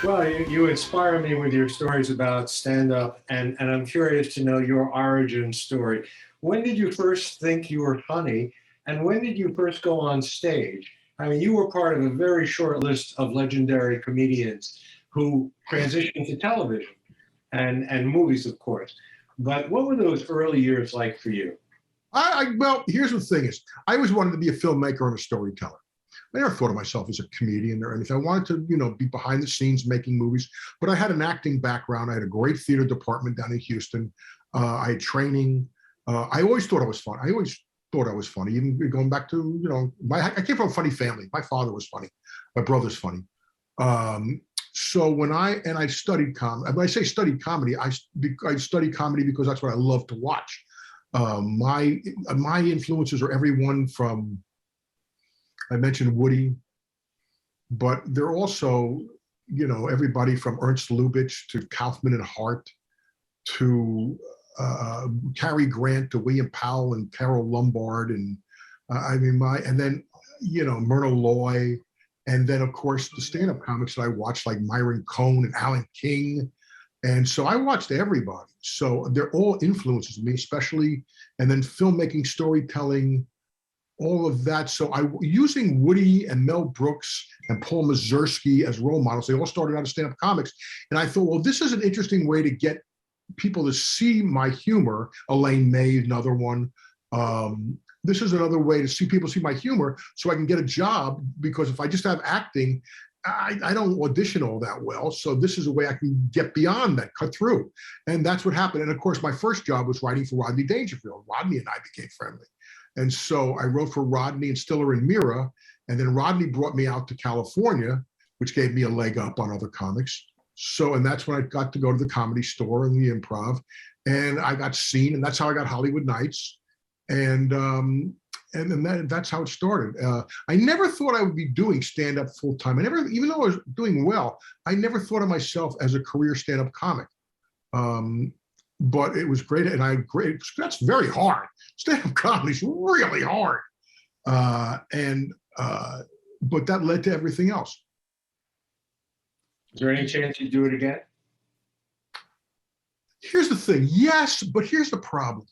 Well, you inspire me with your stories about stand-up, and I'm curious to know your origin story. When did you first think you were funny, and when did you first go on stage? I mean, you were part of a very short list of legendary comedians who transitioned to television and movies, of course. But what were those early years like for you? Well, here's the thing is, I always wanted to be a filmmaker and a storyteller. I never thought of myself as a comedian or anything. I wanted to, be behind the scenes making movies, but I had an acting background. I had a great theater department down in Houston. I had training. I always thought I was fun. I always thought I was funny, even going back to, I came from a funny family. My father was funny. My brother's funny. So I studied comedy. When I say studied comedy, I studied comedy because that's what I love to watch. My influences are everyone from, I mentioned Woody, but they're also, everybody from Ernst Lubitsch to Kaufman and Hart to Cary Grant to William Powell and Carol Lombard and and then Myrna Loy, and then of course the stand-up comics that I watched like Myron Cohn and Alan King. And so I watched everybody. So they're all influences me, especially, and then filmmaking, storytelling, all of that. So using Woody and Mel Brooks and Paul Mazursky as role models, they all started out as stand-up comics. And I thought, well, this is an interesting way to get people to see my humor. Elaine May, another one. This is another way to see people see my humor so I can get a job, because if I just have acting, I don't audition all that well. So this is a way I can get beyond that, cut through. And that's what happened. And of course, my first job was writing for Rodney Dangerfield. Rodney and I became friendly. And so I wrote for Rodney and Stiller and Mira. And then Rodney brought me out to California, which gave me a leg up on other comics. So, and that's when I got to go to the Comedy Store and the Improv. And I got seen, and that's how I got Hollywood Nights. And then that's how it started. I never thought I would be doing stand-up full time. Even though I was doing well, I never thought of myself as a career stand-up comic. But it was great, and that's very hard. Stand-up comedy is really hard. But that led to everything else. Is there any chance you do it again? Here's the thing, yes, but here's the problem.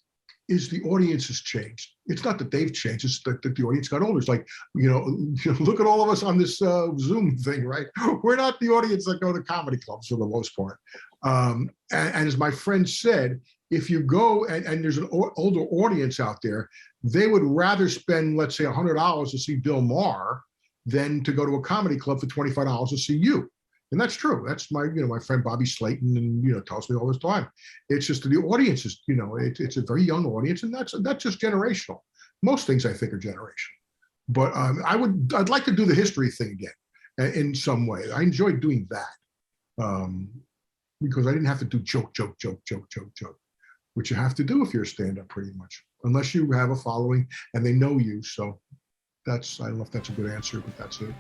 Is the audience has changed. It's not that they've changed, it's that the audience got older. It's like, look at all of us on this Zoom thing, right? We're not the audience that go to comedy clubs for the most part. And as my friend said, if you go and there's an older audience out there, they would rather spend, let's say, $100 to see Bill Maher than to go to a comedy club for $25 to see you. And that's true. That's my friend Bobby Slayton, and tells me all this time. It's just the audience is, it's a very young audience, and that's just generational. Most things I think are generational. But I'd like to do the history thing again in some way. I enjoyed doing that because I didn't have to do joke, which you have to do if you're a stand-up pretty much, unless you have a following and they know you. So I don't know if that's a good answer, but that's it.